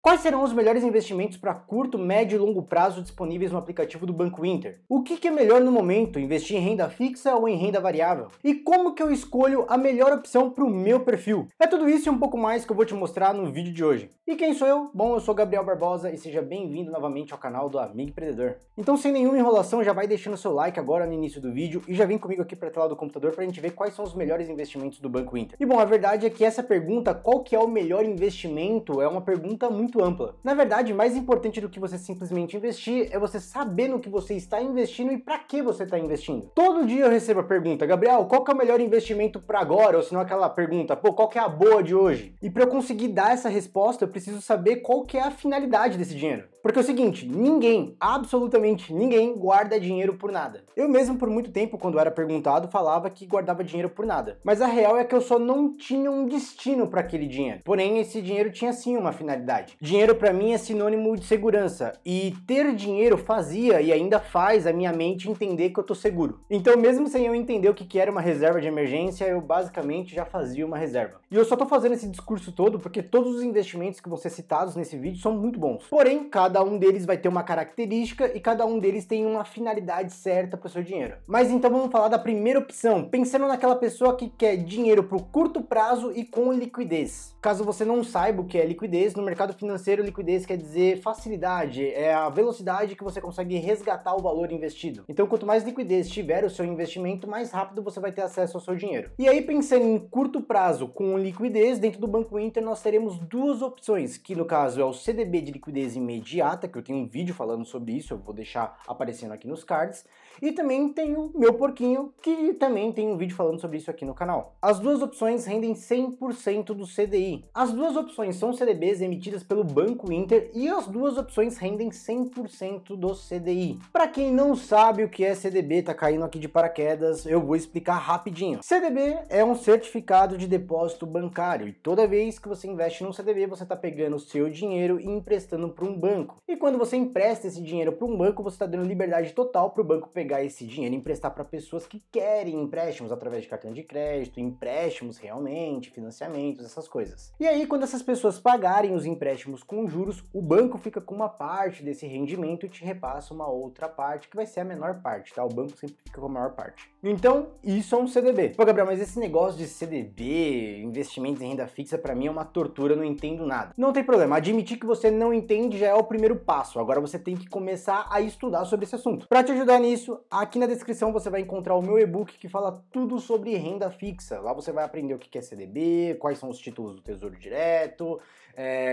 Quais serão os melhores investimentos para curto, médio e longo prazo disponíveis no aplicativo do Banco Inter? O que é melhor no momento, investir em renda fixa ou em renda variável? E como que eu escolho a melhor opção para o meu perfil? É tudo isso e um pouco mais que eu vou te mostrar no vídeo de hoje. E quem sou eu? Bom, eu sou Gabriel Barbosa e seja bem-vindo novamente ao canal do Amigo Empreendedor. Então, sem nenhuma enrolação, já vai deixando seu like agora no início do vídeo e já vem comigo aqui para a tela do computador para a gente ver quais são os melhores investimentos do Banco Inter. E bom, a verdade é que essa pergunta, qual que é o melhor investimento, é uma pergunta muito ampla. Na verdade, mais importante do que você simplesmente investir é você saber no que você está investindo e para que você está investindo. Todo dia eu recebo a pergunta, Gabriel, qual que é o melhor investimento para agora? Ou se não aquela pergunta, pô, qual que é a boa de hoje? E para eu conseguir dar essa resposta, eu preciso saber qual que é a finalidade desse dinheiro. Porque é o seguinte, ninguém, absolutamente ninguém, guarda dinheiro por nada. Eu mesmo, por muito tempo, quando era perguntado, falava que guardava dinheiro por nada. Mas a real é que eu só não tinha um destino para aquele dinheiro. Porém, esse dinheiro tinha sim uma finalidade. Dinheiro para mim é sinônimo de segurança. E ter dinheiro fazia e ainda faz a minha mente entender que eu tô seguro. Então, mesmo sem eu entender o que era uma reserva de emergência, eu basicamente já fazia uma reserva. E eu só tô fazendo esse discurso todo porque todos os investimentos que vão ser citados nesse vídeo são muito bons. Porém, cada um deles vai ter uma característica e cada um deles tem uma finalidade certa para o seu dinheiro. Mas então vamos falar da primeira opção, pensando naquela pessoa que quer dinheiro para o curto prazo e com liquidez. Caso você não saiba o que é liquidez, no mercado financeiro liquidez quer dizer facilidade, é a velocidade que você consegue resgatar o valor investido. Então quanto mais liquidez tiver o seu investimento, mais rápido você vai ter acesso ao seu dinheiro. E aí pensando em curto prazo com liquidez, dentro do Banco Inter nós teremos duas opções, que no caso é o CDB de liquidez imediata, que eu tenho um vídeo falando sobre isso, eu vou deixar aparecendo aqui nos cards, e também tem o meu porquinho, que também tem um vídeo falando sobre isso aqui no canal. As duas opções rendem 100% do CDI. As duas opções são CDBs emitidas pelo Banco Inter e as duas opções rendem 100% do CDI. Para quem não sabe o que é CDB, tá caindo aqui de paraquedas, eu vou explicar rapidinho. CDB é um certificado de depósito bancário e toda vez que você investe num CDB, você tá pegando o seu dinheiro e emprestando para um banco. E quando você empresta esse dinheiro para um banco, você está dando liberdade total para o banco pegar esse dinheiro e emprestar para pessoas que querem empréstimos através de cartão de crédito, empréstimos realmente, financiamentos, essas coisas. E aí, quando essas pessoas pagarem os empréstimos com juros, o banco fica com uma parte desse rendimento e te repassa uma outra parte, que vai ser a menor parte, tá? O banco sempre fica com a maior parte. Então, isso é um CDB. Pô, Gabriel, mas esse negócio de CDB, investimentos em renda fixa, para mim é uma tortura, eu não entendo nada. Não tem problema, admitir que você não entende já é o primeiro passo. Agora você tem que começar a estudar sobre esse assunto. Para te ajudar nisso, aqui na descrição você vai encontrar o meu e-book que fala tudo sobre renda fixa. Lá você vai aprender o que é CDB, quais são os títulos do Tesouro Direto,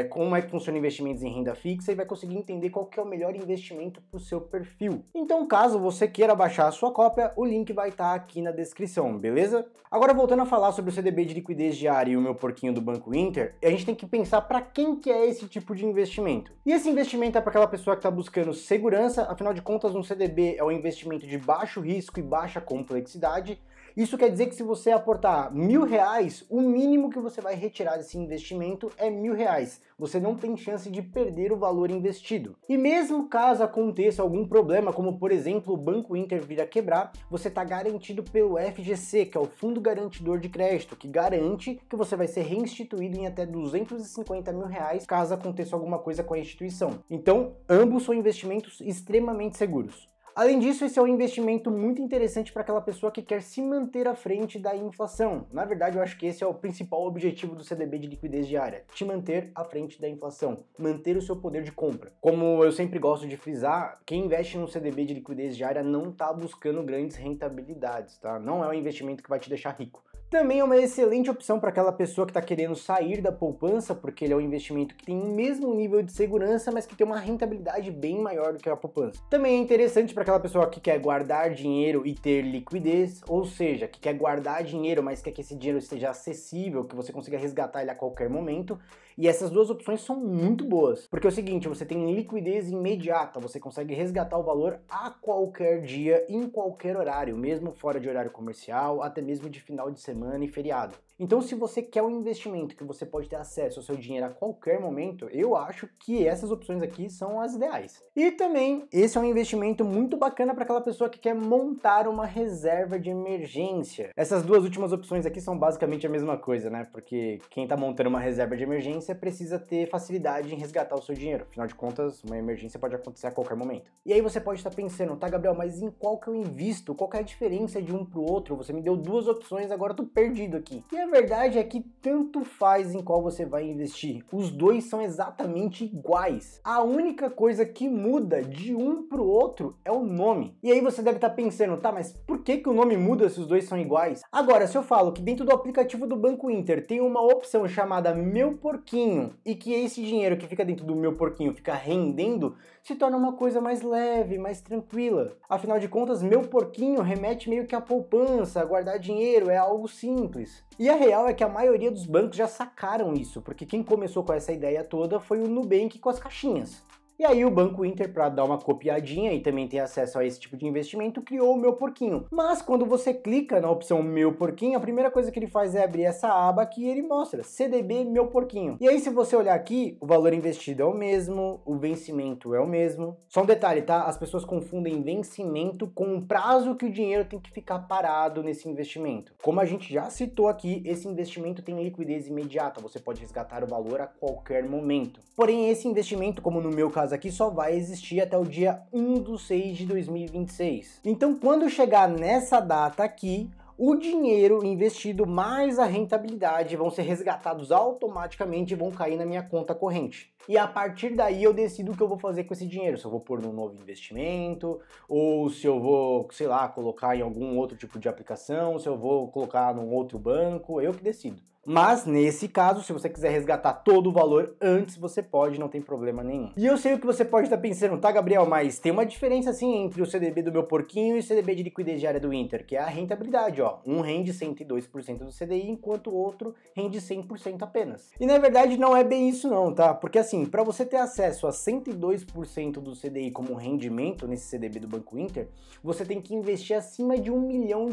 como é que funciona investimentos em renda fixa e vai conseguir entender qual que é o melhor investimento para o seu perfil. Então, caso você queira baixar a sua cópia, o link vai estar aqui na descrição, beleza? Agora, voltando a falar sobre o CDB de liquidez diária e o meu porquinho do Banco Inter, a gente tem que pensar para quem que é esse tipo de investimento. E esse investimento é para aquela pessoa que está buscando segurança, afinal de contas, um CDB é um investimento de baixo risco e baixa complexidade. Isso quer dizer que se você aportar R$1.000, o mínimo que você vai retirar desse investimento é R$1.000. Você não tem chance de perder o valor investido. E mesmo caso aconteça algum problema, como por exemplo o Banco Inter vir a quebrar, você está garantido pelo FGC, que é o Fundo Garantidor de Crédito, que garante que você vai ser reinstituído em até R$250 mil caso aconteça alguma coisa com a instituição. Então, ambos são investimentos extremamente seguros. Além disso, esse é um investimento muito interessante para aquela pessoa que quer se manter à frente da inflação. Na verdade, eu acho que esse é o principal objetivo do CDB de liquidez diária, te manter à frente da inflação, manter o seu poder de compra. Como eu sempre gosto de frisar, quem investe no CDB de liquidez diária não está buscando grandes rentabilidades, tá? Não é um investimento que vai te deixar rico. Também é uma excelente opção para aquela pessoa que está querendo sair da poupança, porque ele é um investimento que tem o mesmo nível de segurança, mas que tem uma rentabilidade bem maior do que a poupança. Também é interessante para aquela pessoa que quer guardar dinheiro e ter liquidez, ou seja, que quer guardar dinheiro, mas quer que esse dinheiro esteja acessível, que você consiga resgatar ele a qualquer momento. E essas duas opções são muito boas, porque é o seguinte, você tem liquidez imediata, você consegue resgatar o valor a qualquer dia, em qualquer horário, mesmo fora de horário comercial, até mesmo de final de semana e feriado. Então, se você quer um investimento que você pode ter acesso ao seu dinheiro a qualquer momento, eu acho que essas opções aqui são as ideais. E também, esse é um investimento muito bacana para aquela pessoa que quer montar uma reserva de emergência. Essas duas últimas opções aqui são basicamente a mesma coisa, né? Porque quem está montando uma reserva de emergência precisa ter facilidade em resgatar o seu dinheiro. Afinal de contas, uma emergência pode acontecer a qualquer momento. E aí você pode estar pensando, tá, Gabriel, mas em qual que eu invisto? Qual que é a diferença de um para o outro? Você me deu duas opções, agora eu tô perdido aqui. E a verdade é que tanto faz em qual você vai investir. Os dois são exatamente iguais. A única coisa que muda de um para o outro é o nome. E aí você deve estar pensando, tá, mas por que o nome muda se os dois são iguais? Agora, se eu falo que dentro do aplicativo do Banco Inter tem uma opção chamada Meu Porquinho e que esse dinheiro que fica dentro do Meu Porquinho fica rendendo, se torna uma coisa mais leve, mais tranquila. Afinal de contas, Meu Porquinho remete meio que à poupança, a guardar dinheiro, é algo simples. E a real é que a maioria dos bancos já sacaram isso, porque quem começou com essa ideia toda foi o Nubank com as caixinhas. E aí o Banco Inter, para dar uma copiadinha e também ter acesso a esse tipo de investimento, criou o Meu Porquinho. Mas quando você clica na opção Meu Porquinho, a primeira coisa que ele faz é abrir essa aba aqui e ele mostra CDB Meu Porquinho. E aí se você olhar aqui, o valor investido é o mesmo, o vencimento é o mesmo. Só um detalhe, tá? As pessoas confundem vencimento com o prazo que o dinheiro tem que ficar parado nesse investimento. Como a gente já citou aqui, esse investimento tem liquidez imediata, você pode resgatar o valor a qualquer momento. Porém, esse investimento, como no meu caso aqui, só vai existir até o dia 1/6 de 2026. Então, quando chegar nessa data aqui, o dinheiro investido mais a rentabilidade vão ser resgatados automaticamente e vão cair na minha conta corrente. E a partir daí eu decido o que eu vou fazer com esse dinheiro, se eu vou pôr num novo investimento, ou se eu vou, sei lá, colocar em algum outro tipo de aplicação, se eu vou colocar num outro banco, eu que decido. Mas, nesse caso, se você quiser resgatar todo o valor antes, você pode, não tem problema nenhum. E eu sei o que você pode estar pensando, tá, Gabriel, mas tem uma diferença, sim, entre o CDB do Meu Porquinho e o CDB de liquidez diária do Inter, que é a rentabilidade, ó. Um rende 102% do CDI, enquanto o outro rende 100% apenas. E, na verdade, não é bem isso não, tá? Porque, assim, para você ter acesso a 102% do CDI como rendimento nesse CDB do Banco Inter, você tem que investir acima de R$1 milhão.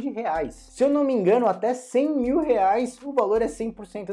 Se eu não me engano, até R$100 mil, o valor é 100%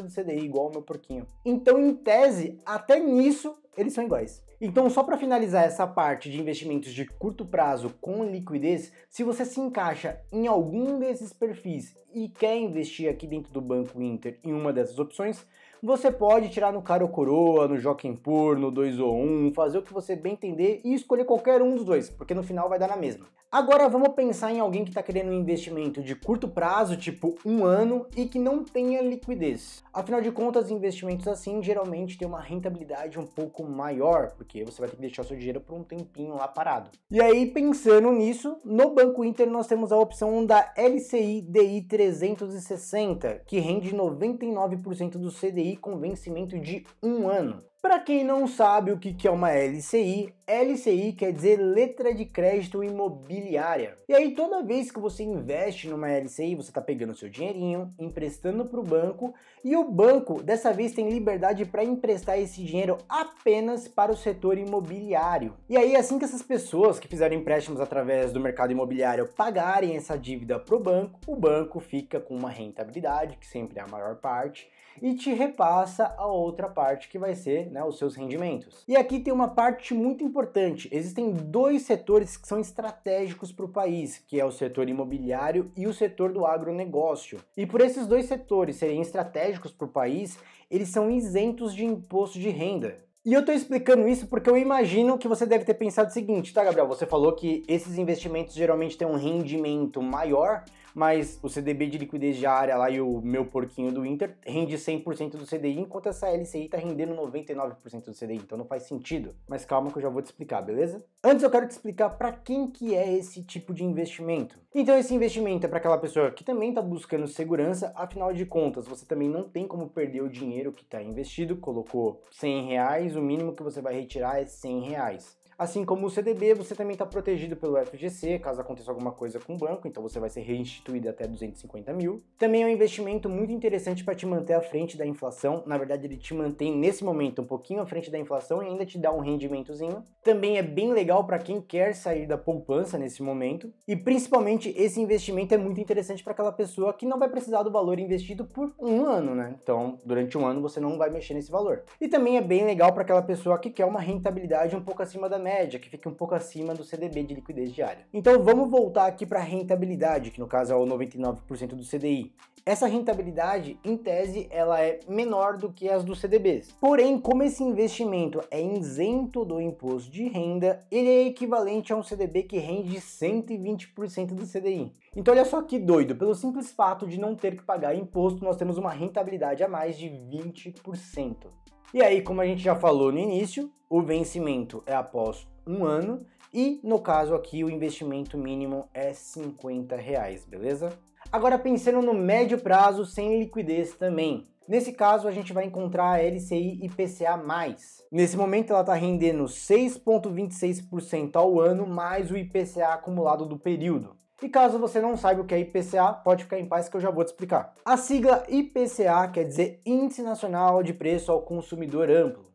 do CDI, igual ao Meu Porquinho. Então, em tese, até nisso, eles são iguais. Então, só para finalizar essa parte de investimentos de curto prazo com liquidez, se você se encaixa em algum desses perfis e quer investir aqui dentro do Banco Inter em uma dessas opções, você pode tirar no Cara ou Coroa, no Jockeypur, no 2 ou 1, fazer o que você bem entender e escolher qualquer um dos dois, porque no final vai dar na mesma. Agora vamos pensar em alguém que está querendo um investimento de curto prazo, tipo 1 ano, e que não tenha liquidez. Afinal de contas, investimentos assim geralmente têm uma rentabilidade um pouco maior, porque você vai ter que deixar o seu dinheiro por um tempinho lá parado. E aí, pensando nisso, no Banco Inter nós temos a opção da LCI DI 360, que rende 99% do CDI com vencimento de 1 ano. Para quem não sabe o que é uma LCI, LCI quer dizer Letra de Crédito Imobiliária. E aí toda vez que você investe numa LCI, você está pegando seu dinheirinho, emprestando para o banco, e o banco dessa vez tem liberdade para emprestar esse dinheiro apenas para o setor imobiliário. E aí assim que essas pessoas que fizeram empréstimos através do mercado imobiliário pagarem essa dívida para o banco fica com uma rentabilidade, que sempre é a maior parte, e te repassa a outra parte que vai ser, né, os seus rendimentos. E aqui tem uma parte muito importante. Existem dois setores que são estratégicos para o país, que é o setor imobiliário e o setor do agronegócio. E por esses dois setores serem estratégicos para o país, eles são isentos de imposto de renda. E eu tô explicando isso porque eu imagino que você deve ter pensado o seguinte, tá, Gabriel? Você falou que esses investimentos geralmente têm um rendimento maior, mas o CDB de liquidez diária lá e o Meu Porquinho do Inter rende 100% do CDI, enquanto essa LCI tá rendendo 99% do CDI, então não faz sentido. Mas calma que eu já vou te explicar, beleza? Antes eu quero te explicar para quem que é esse tipo de investimento. Então esse investimento é para aquela pessoa que também tá buscando segurança, afinal de contas, você também não tem como perder o dinheiro que tá investido, colocou R$100, o mínimo que você vai retirar é R$100. Assim como o CDB, você também está protegido pelo FGC, caso aconteça alguma coisa com o banco, então você vai ser reinstituído até 250 mil. Também é um investimento muito interessante para te manter à frente da inflação. Na verdade, ele te mantém nesse momento um pouquinho à frente da inflação e ainda te dá um rendimentozinho. Também é bem legal para quem quer sair da poupança nesse momento. E principalmente esse investimento é muito interessante para aquela pessoa que não vai precisar do valor investido por um ano, né? Então, durante um ano você não vai mexer nesse valor. E também é bem legal para aquela pessoa que quer uma rentabilidade um pouco acima da média, que fique um pouco acima do CDB de liquidez diária. Então vamos voltar aqui para a rentabilidade, que no caso é o 99% do CDI. Essa rentabilidade, em tese, ela é menor do que as dos CDBs. Porém, como esse investimento é isento do imposto de renda, ele é equivalente a um CDB que rende 120% do CDI. Então olha só que doido, pelo simples fato de não ter que pagar imposto, nós temos uma rentabilidade a mais de 20%. E aí, como a gente já falou no início, o vencimento é após um ano e, no caso aqui, o investimento mínimo é R$50, beleza? Agora pensando no médio prazo sem liquidez também. Nesse caso, a gente vai encontrar a LCI IPCA+. Nesse momento, ela está rendendo 6,26% ao ano, mais o IPCA acumulado do período. E caso você não saiba o que é IPCA, pode ficar em paz que eu já vou te explicar. A sigla IPCA quer dizer Índice Nacional de Preço ao Consumidor Amplo.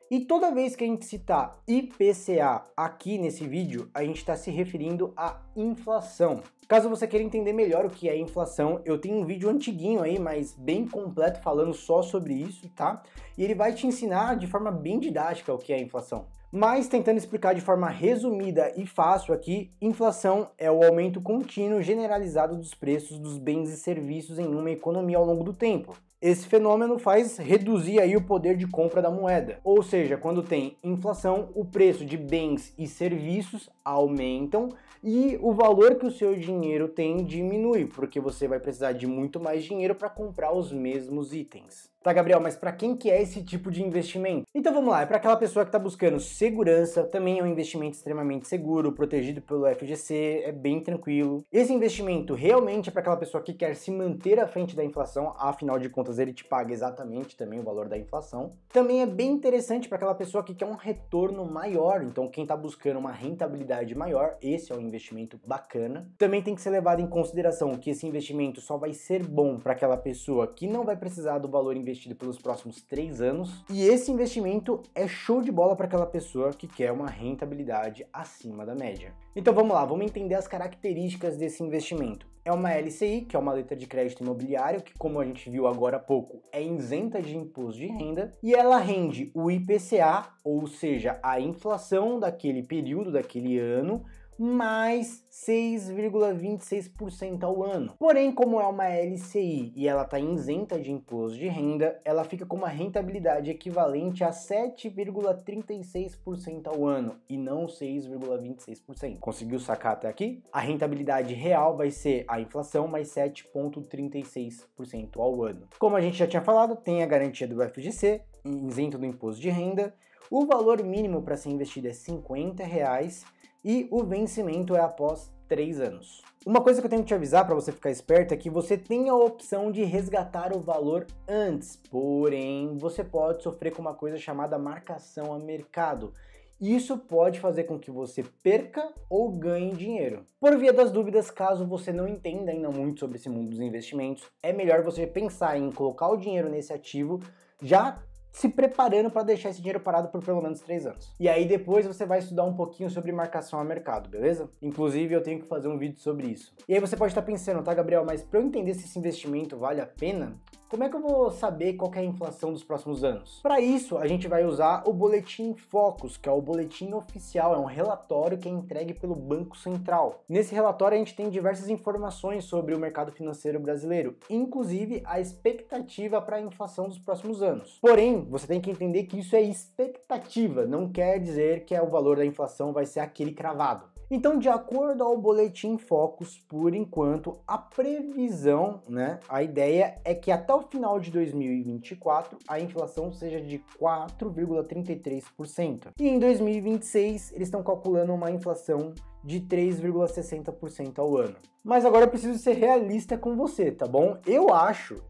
E toda vez que a gente citar IPCA aqui nesse vídeo, a gente está se referindo à inflação. Caso você queira entender melhor o que é inflação, eu tenho um vídeo antiguinho aí, mas bem completo, falando só sobre isso, tá? E ele vai te ensinar de forma bem didática o que é inflação. Mas tentando explicar de forma resumida e fácil aqui, inflação é o aumento contínuo generalizado dos preços dos bens e serviços em uma economia ao longo do tempo. Esse fenômeno faz reduzir aí o poder de compra da moeda. Ou seja, quando tem inflação, o preço de bens e serviços aumentam e o valor que o seu dinheiro tem diminui, porque você vai precisar de muito mais dinheiro para comprar os mesmos itens. Tá, Gabriel, mas para quem que é esse tipo de investimento? Então vamos lá, é para aquela pessoa que está buscando segurança, também é um investimento extremamente seguro, protegido pelo FGC, é bem tranquilo. Esse investimento realmente é para aquela pessoa que quer se manter à frente da inflação, afinal de contas ele te paga exatamente também o valor da inflação. Também é bem interessante para aquela pessoa que quer um retorno maior, então quem está buscando uma rentabilidade maior, esse é um investimento bacana. Também tem que ser levado em consideração que esse investimento só vai ser bom para aquela pessoa que não vai precisar do valor investido pelos próximos 3 anos, e esse investimento é show de bola para aquela pessoa que quer uma rentabilidade acima da média. Então vamos lá, vamos entender as características desse investimento. É uma LCI, que é uma letra de crédito imobiliário, que como a gente viu agora há pouco, é isenta de imposto de renda, e ela rende o IPCA, ou seja, a inflação daquele período, daquele ano, mais 6,26% ao ano. Porém, como é uma LCI e ela está isenta de imposto de renda, ela fica com uma rentabilidade equivalente a 7,36% ao ano e não 6,26%. Conseguiu sacar até aqui? A rentabilidade real vai ser a inflação mais 7,36% ao ano. Como a gente já tinha falado, tem a garantia do FGC, isento do imposto de renda, o valor mínimo para ser investido é R$50, e o vencimento é após 3 anos. Uma coisa que eu tenho que te avisar para você ficar esperto é que você tem a opção de resgatar o valor antes, porém você pode sofrer com uma coisa chamada marcação a mercado. Isso pode fazer com que você perca ou ganhe dinheiro. Por via das dúvidas, caso você não entenda ainda muito sobre esse mundo dos investimentos, é melhor você pensar em colocar o dinheiro nesse ativo já se preparando para deixar esse dinheiro parado por pelo menos 3 anos. E aí depois você vai estudar um pouquinho sobre marcação a mercado, beleza? Inclusive eu tenho que fazer um vídeo sobre isso. E aí você pode estar pensando, tá, Gabriel, mas para eu entender se esse investimento vale a pena, como é que eu vou saber qual que é a inflação dos próximos anos? Para isso, a gente vai usar o Boletim Focus, que é o boletim oficial, é um relatório que é entregue pelo Banco Central. Nesse relatório a gente tem diversas informações sobre o mercado financeiro brasileiro, inclusive a expectativa para a inflação dos próximos anos. Porém, você tem que entender que isso é expectativa, não quer dizer que o valor da inflação vai ser aquele cravado. Então, de acordo ao Boletim Focus, por enquanto, a previsão, a ideia é que até o final de 2024 a inflação seja de 4,33%. E em 2026 eles estão calculando uma inflação de 3,60% ao ano. Mas agora eu preciso ser realista com você, tá bom? Eu acho,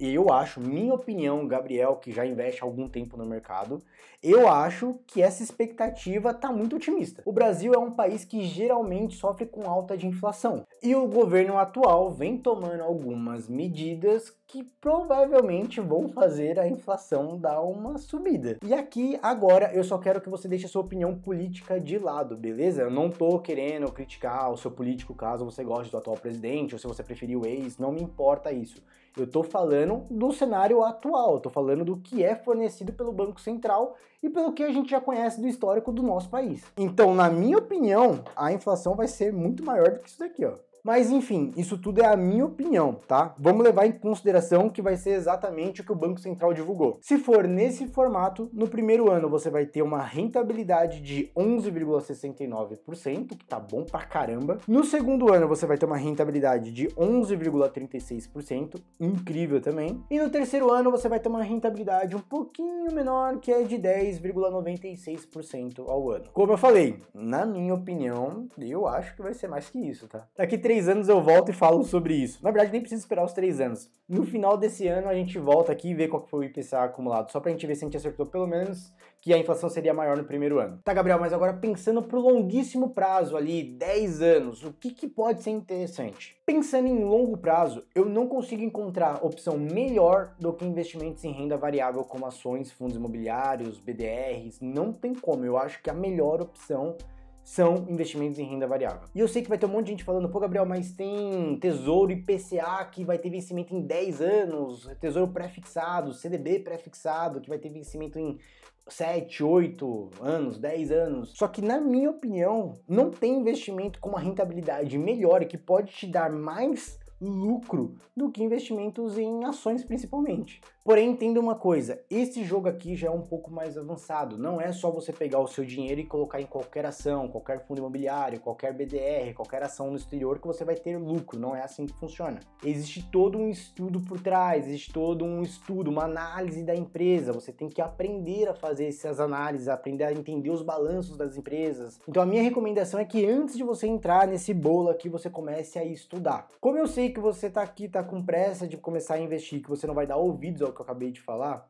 minha opinião, Gabriel, que já investe há algum tempo no mercado, eu acho que essa expectativa tá muito otimista. O Brasil é um país que geralmente sofre com alta de inflação. E o governo atual vem tomando algumas medidas que provavelmente vão fazer a inflação dar uma subida. E aqui, agora, eu só quero que você deixe a sua opinião política de lado, beleza? Eu não tô querendo criticar o seu político caso você goste do atual presidente ou se você preferir o ex, não me importa isso. Eu tô falando do cenário atual, eu tô falando do que é fornecido pelo Banco Central e pelo que a gente já conhece do histórico do nosso país. Então, na minha opinião, a inflação vai ser muito maior do que isso daqui, ó. Mas enfim, isso tudo é a minha opinião, tá? Vamos levar em consideração que vai ser exatamente o que o Banco Central divulgou. Se for nesse formato, no primeiro ano você vai ter uma rentabilidade de 11,69%, que tá bom pra caramba. No segundo ano você vai ter uma rentabilidade de 11,36%, incrível também. E no terceiro ano você vai ter uma rentabilidade um pouquinho menor, que é de 10,96% ao ano. Como eu falei, na minha opinião, eu acho que vai ser mais que isso, tá? Daqui 3 anos eu volto e falo sobre isso. Na verdade, nem preciso esperar os 3 anos. No final desse ano, a gente volta aqui e vê qual foi o IPCA acumulado, só pra gente ver se a gente acertou pelo menos que a inflação seria maior no primeiro ano. Tá, Gabriel, mas agora pensando pro longuíssimo prazo ali, 10 anos, o que pode ser interessante? Pensando em longo prazo, eu não consigo encontrar opção melhor do que investimentos em renda variável como ações, fundos imobiliários, BDRs, não tem como. Eu acho que a melhor opção são investimentos em renda variável. E eu sei que vai ter um monte de gente falando, pô, Gabriel, mas tem Tesouro IPCA que vai ter vencimento em 10 anos, Tesouro pré-fixado, CDB pré-fixado que vai ter vencimento em 7, 8 anos, 10 anos. Só que, na minha opinião, não tem investimento com uma rentabilidade melhor e que pode te dar mais lucro do que investimentos em ações principalmente. Porém, entenda uma coisa, esse jogo aqui já é um pouco mais avançado, não é só você pegar o seu dinheiro e colocar em qualquer ação, qualquer fundo imobiliário, qualquer BDR, qualquer ação no exterior que você vai ter lucro, não é assim que funciona. Existe todo um estudo por trás, existe todo um estudo, uma análise da empresa, você tem que aprender a fazer essas análises, aprender a entender os balanços das empresas. Então a minha recomendação é que antes de você entrar nesse bolo aqui, você comece a estudar. Como eu sei que você tá aqui, tá com pressa de começar a investir, que você não vai dar ouvidos ao que eu acabei de falar,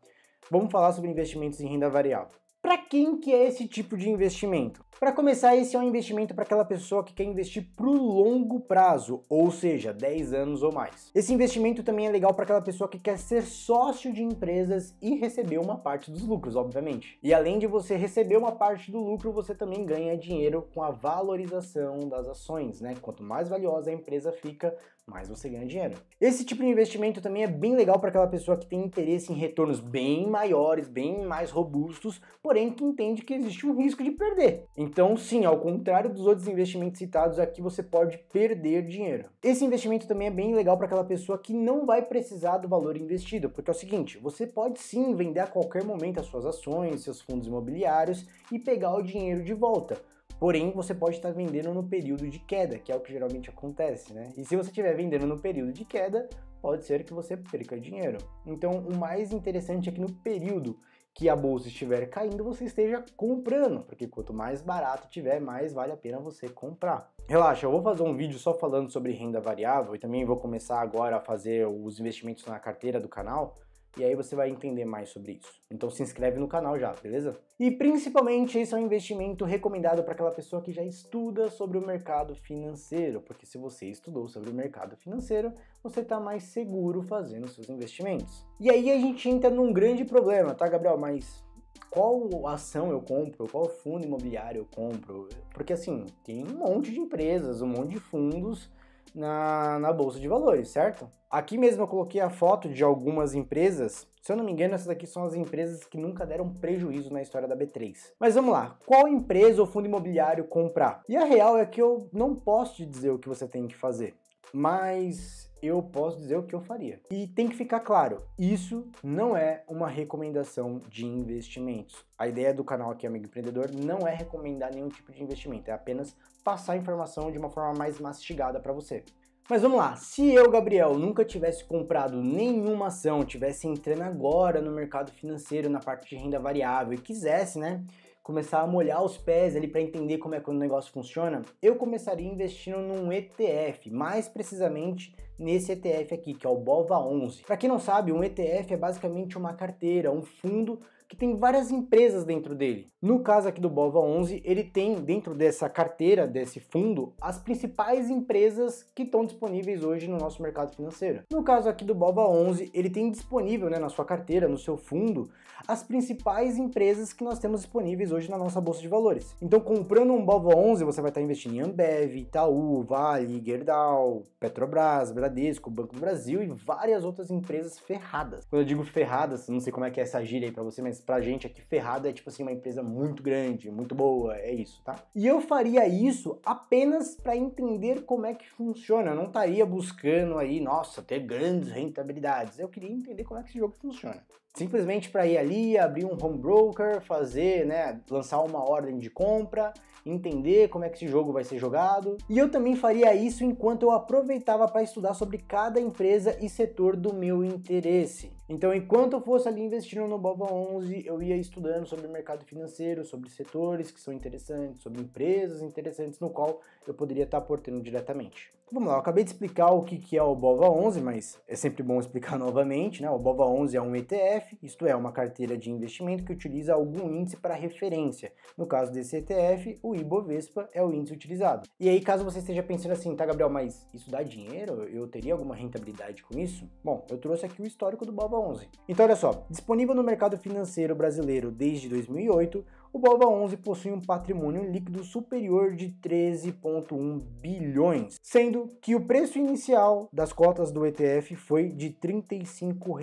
vamos falar sobre investimentos em renda variável. Para quem que é esse tipo de investimento? Para começar, esse é um investimento para aquela pessoa que quer investir para o longo prazo, ou seja, 10 anos ou mais. Esse investimento também é legal para aquela pessoa que quer ser sócio de empresas e receber uma parte dos lucros, obviamente. E além de você receber uma parte do lucro, você também ganha dinheiro com a valorização das ações, né? Quanto mais valiosa a empresa fica, mais você ganha dinheiro. Esse tipo de investimento também é bem legal para aquela pessoa que tem interesse em retornos bem maiores, bem mais robustos, porém que entende que existe um risco de perder. Então, sim, ao contrário dos outros investimentos citados, aqui você pode perder dinheiro. Esse investimento também é bem legal para aquela pessoa que não vai precisar do valor investido, porque é o seguinte, você pode sim vender a qualquer momento as suas ações, seus fundos imobiliários e pegar o dinheiro de volta. Porém, você pode estar vendendo no período de queda, que é o que geralmente acontece, né? E se você estiver vendendo no período de queda, pode ser que você perca dinheiro. Então, o mais interessante é que no período que a bolsa estiver caindo, você esteja comprando, porque quanto mais barato tiver, mais vale a pena você comprar. Relaxa, eu vou fazer um vídeo só falando sobre renda variável e também vou começar agora a fazer os investimentos na carteira do canal, e aí você vai entender mais sobre isso. Então se inscreve no canal já, beleza? E principalmente esse é um investimento recomendado para aquela pessoa que já estuda sobre o mercado financeiro, porque se você estudou sobre o mercado financeiro, você está mais seguro fazendo seus investimentos. E aí a gente entra num grande problema, tá, Gabriel? Mas qual ação eu compro? Qual fundo imobiliário eu compro? Porque assim, tem um monte de empresas, um monte de fundos na Bolsa de Valores, certo? Aqui mesmo eu coloquei a foto de algumas empresas, se eu não me engano essas aqui são as empresas que nunca deram prejuízo na história da B3. Mas vamos lá, qual empresa ou fundo imobiliário comprar? E a real é que eu não posso te dizer o que você tem que fazer, mas eu posso dizer o que eu faria. E tem que ficar claro, isso não é uma recomendação de investimentos. A ideia do canal aqui, Amigo Empreendedor, não é recomendar nenhum tipo de investimento, é apenas passar a informação de uma forma mais mastigada para você. Mas vamos lá, se eu, Gabriel, nunca tivesse comprado nenhuma ação, tivesse entrando agora no mercado financeiro, na parte de renda variável e quisesse, né, começar a molhar os pés ali para entender como é que o negócio funciona, eu começaria investindo num ETF, mais precisamente nesse ETF aqui, que é o BOVA11. Para quem não sabe, um ETF é basicamente uma carteira, um fundo que tem várias empresas dentro dele. No caso aqui do BOVA11, ele tem dentro dessa carteira, desse fundo, as principais empresas que estão disponíveis hoje no nosso mercado financeiro. No caso aqui do BOVA11, ele tem disponível, né, na sua carteira, no seu fundo, as principais empresas que nós temos disponíveis hoje na nossa bolsa de valores. Então, comprando um BOVA11, você vai estar investindo em Ambev, Itaú, Vale, Gerdau, Petrobras, Bradesco, Banco do Brasil e várias outras empresas ferradas. Quando eu digo ferradas, não sei como é que é essa gíria aí pra você, mas pra gente aqui, ferrada é tipo assim, uma empresa muito grande, muito boa, é isso, tá? E eu faria isso apenas para entender como é que funciona. Eu não estaria buscando aí, nossa, ter grandes rentabilidades. Eu queria entender como é que esse jogo funciona. Simplesmente para ir ali, abrir um home broker, fazer, né, lançar uma ordem de compra, entender como é que esse jogo vai ser jogado. E eu também faria isso enquanto eu aproveitava para estudar sobre cada empresa e setor do meu interesse. Então, enquanto eu fosse ali investindo no BOVA11, eu ia estudando sobre o mercado financeiro, sobre setores que são interessantes, sobre empresas interessantes no qual eu poderia estar aportando diretamente. Vamos lá, eu acabei de explicar o que é o BOVA11, mas é sempre bom explicar novamente, né? O BOVA11 é um ETF, isto é, uma carteira de investimento que utiliza algum índice para referência. No caso desse ETF, o Ibovespa é o índice utilizado. E aí, caso você esteja pensando assim, tá, Gabriel, mas isso dá dinheiro? Eu teria alguma rentabilidade com isso? Bom, eu trouxe aqui o histórico do BOVA11. Então, olha só, disponível no mercado financeiro brasileiro desde 2008, o BOVA11 possui um patrimônio líquido superior de 13,1 bilhões, sendo que o preço inicial das cotas do ETF foi de R$ 35,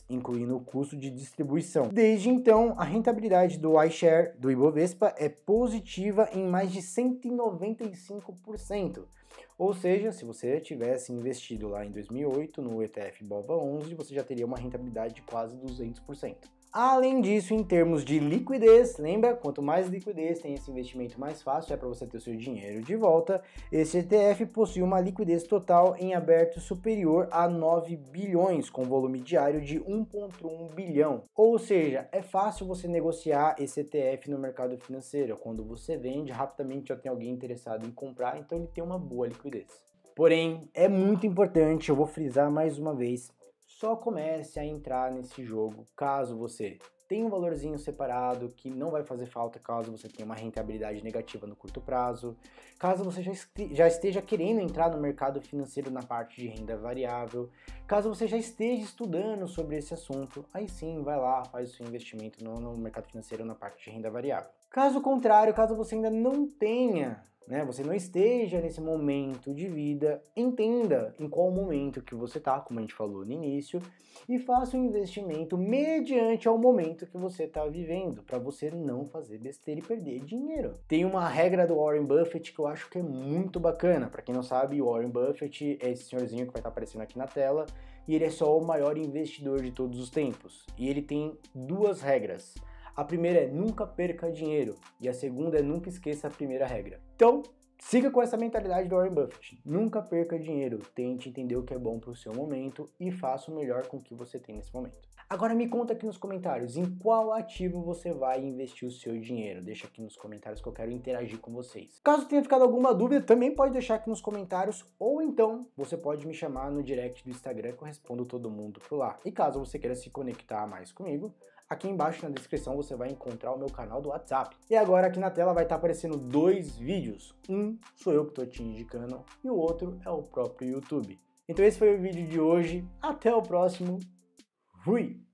incluindo o custo de distribuição. Desde então, a rentabilidade do iShare do Ibovespa é positiva em mais de 195%. Ou seja, se você tivesse investido lá em 2008 no ETF BOVA11, você já teria uma rentabilidade de quase 200%. Além disso, em termos de liquidez, lembra? Quanto mais liquidez tem esse investimento, mais fácil é para você ter o seu dinheiro de volta. Esse ETF possui uma liquidez total em aberto superior a 9 bilhões, com volume diário de 1,1 bilhão. Ou seja, é fácil você negociar esse ETF no mercado financeiro. Quando você vende, rapidamente já tem alguém interessado em comprar, então ele tem uma boa liquidez. Porém, é muito importante, eu vou frisar mais uma vez, só comece a entrar nesse jogo caso você tenha um valorzinho separado que não vai fazer falta caso você tenha uma rentabilidade negativa no curto prazo, caso você já esteja querendo entrar no mercado financeiro na parte de renda variável, caso você já esteja estudando sobre esse assunto, aí sim, vai lá, faz o seu investimento no mercado financeiro na parte de renda variável. Caso contrário, caso você ainda não tenha, você não esteja nesse momento de vida, entenda em qual momento que você está, como a gente falou no início, e faça um investimento mediante ao momento que você está vivendo, para você não fazer besteira e perder dinheiro. Tem uma regra do Warren Buffett que eu acho que é muito bacana. Para quem não sabe, o Warren Buffett é esse senhorzinho que vai estar aparecendo aqui na tela, e ele é só o maior investidor de todos os tempos. E ele tem duas regras. A primeira é nunca perca dinheiro e a segunda é nunca esqueça a primeira regra. Então, siga com essa mentalidade do Warren Buffett. Nunca perca dinheiro, tente entender o que é bom para o seu momento e faça o melhor com o que você tem nesse momento. Agora me conta aqui nos comentários em qual ativo você vai investir o seu dinheiro. Deixa aqui nos comentários que eu quero interagir com vocês. Caso tenha ficado alguma dúvida, também pode deixar aqui nos comentários ou então você pode me chamar no direct do Instagram que eu respondo todo mundo por lá. E caso você queira se conectar mais comigo, aqui embaixo na descrição você vai encontrar o meu canal do WhatsApp. E agora aqui na tela vai estar aparecendo dois vídeos. Um sou eu que estou te indicando e o outro é o próprio YouTube. Então esse foi o vídeo de hoje. Até o próximo. Fui!